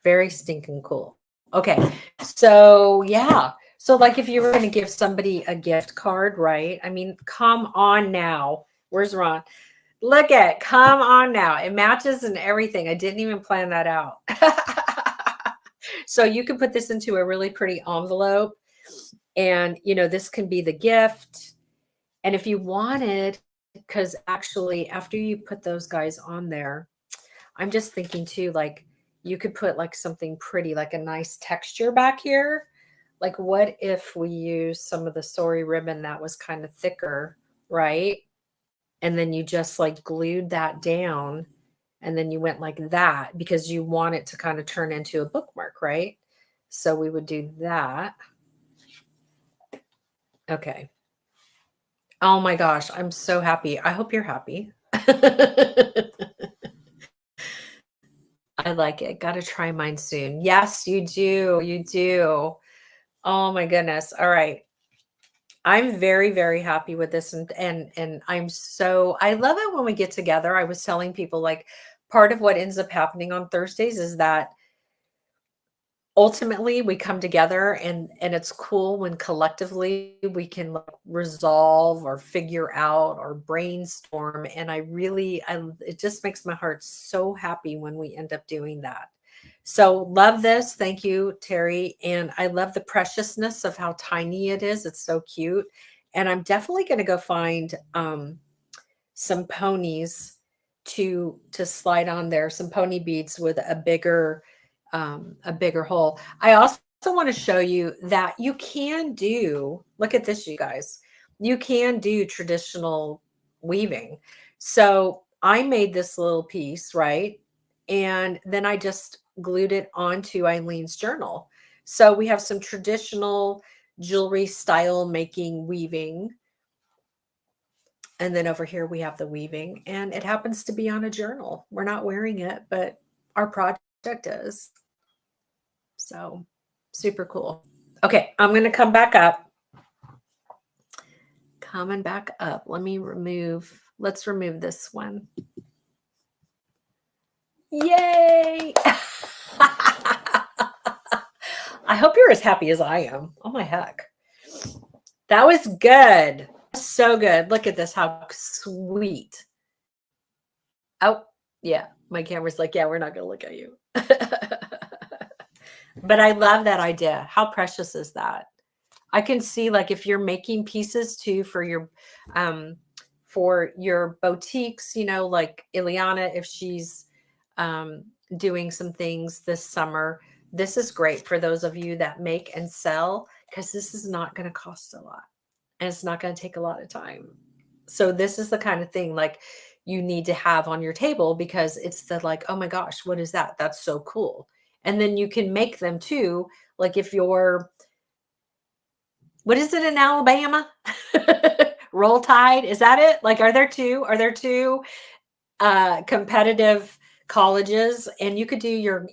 Very stinking cool. Okay, so yeah. So like if you were going to give somebody a gift card, right? I mean, come on now. Where's Ron? Look at, come on now. It matches and everything. I didn't even plan that out. So you can put this into a really pretty envelope, and this can be the gift. And if you wanted, because actually after you put those guys on there, I'm just thinking too, like you could put like something pretty, like a nice texture back here. Like what if we use some of the sori ribbon that was kind of thicker, right? And then you just like glued that down, and then you went like that because you want it to kind of turn into a bookmark, right? So we would do that. Okay. Oh my gosh, I'm so happy. I hope you're happy. I like it. Got to try mine soon. Yes, you do. You do. Oh my goodness. All right. I'm very, very happy with this. And I love it when we get together. I was telling people, like, part of what ends up happening on Thursdays is that ultimately we come together, and it's cool when collectively we can like resolve or figure out or brainstorm. And it just makes my heart so happy when we end up doing that. So love this. Thank you, Terry. And I love the preciousness of how tiny it is. It's so cute. And I'm definitely going to go find some ponies to slide on there, some pony beads with a bigger hole. I also want to show you that you can do, look at this, you guys, you can do traditional weaving. So I made this little piece, right? And then I just glued it onto Eileen's journal. So we have some traditional jewelry style making weaving. And then over here we have the weaving, and it happens to be on a journal. We're not wearing it, but our project is. So super cool. Okay, I'm going to come back up. Coming back up. Let's remove this one. Yay! I hope you're as happy as I am. Oh my heck. That was good. So good. Look at this. How sweet. Oh, yeah. My camera's like, yeah, we're not going to look at you. But I love that idea. How precious is that? I can see, like, if you're making pieces too for your boutiques, like Julianna, if she's doing some things this summer, this is great for those of you that make and sell, because this is not going to cost a lot and it's not going to take a lot of time. So this is the kind of thing like you need to have on your table, because it's the like, oh my gosh, what is that? That's so cool. And then you can make them too. Like if you're, what is it in Alabama? Roll Tide. Is that it? Like, are there two competitive colleges, and you could do your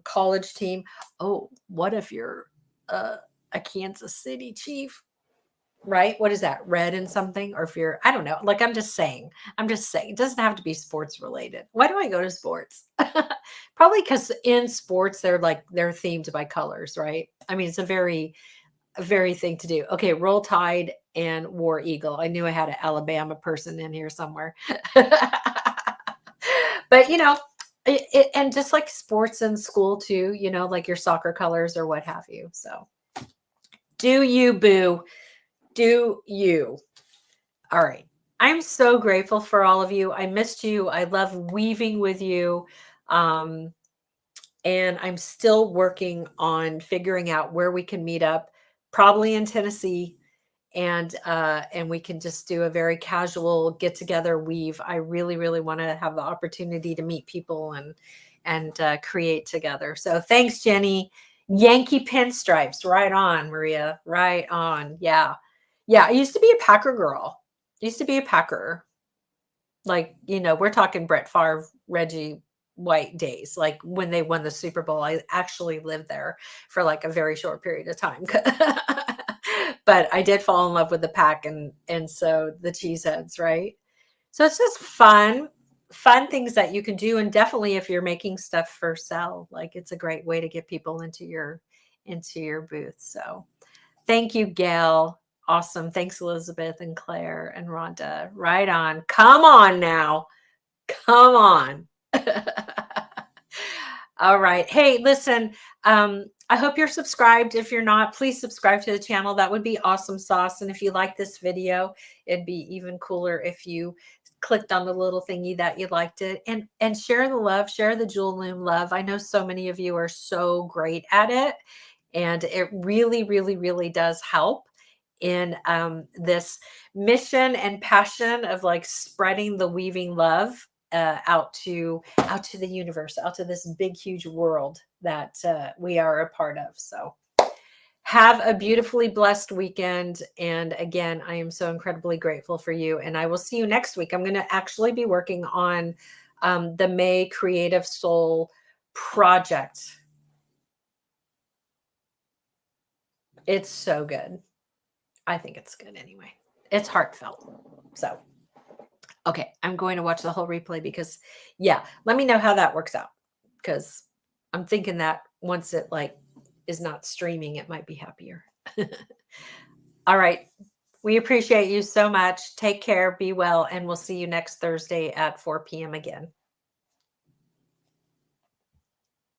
college team. Oh, what if you're a Kansas City Chief? Right? What is that? Red and something? Or if you're, I don't know. Like, I'm just saying, it doesn't have to be sports related. Why do I go to sports? Probably because in sports, they're themed by colors, right? I mean, it's a very thing to do. Okay. Roll Tide and War Eagle. I knew I had an Alabama person in here somewhere. But and just like sports in school too, like your soccer colors or what have you. So do you, boo? Do you? All right. I'm so grateful for all of you. I missed you. I love weaving with you. And I'm still working on figuring out where we can meet up, probably in Tennessee. And we can just do a very casual get together weave. I really, really want to have the opportunity to meet people and create together. So thanks, Jenny. Yankee pinstripes. Right on, Maria. Right on. Yeah. Yeah. I used to be a Packer girl. I used to be a Packer. Like, we're talking Brett Favre, Reggie White days. Like when they won the Super Bowl, I actually lived there for like a very short period of time. But I did fall in love with the pack, and so the cheeseheads, right? So it's just fun things that you can do. And definitely if you're making stuff for sale, like it's a great way to get people into your booth. So thank you, Gail. Awesome. Thanks, Elizabeth and Claire and Rhonda. Right on. Come on now. Come on. All right. Hey, listen, I hope you're subscribed. If you're not, please subscribe to the channel. That would be awesome sauce. And if you like this video, it'd be even cooler if you clicked on the little thingy that you liked it, and share the love, share the Jewel Loom love. I know so many of you are so great at it, and it really, really, really does help in this mission and passion of like spreading the weaving love out to the universe, out to this big, huge world that we are a part of. So have a beautifully blessed weekend. And again, I am so incredibly grateful for you. And I will see you next week. I'm going to actually be working on the May Creative Soul project. It's so good. I think it's good anyway. It's heartfelt. So, okay, I'm going to watch the whole replay because, yeah, let me know how that works out, because I'm thinking that once it like is not streaming, it might be happier. All right. We appreciate you so much. Take care, be well, and we'll see you next Thursday at 4 p.m. again.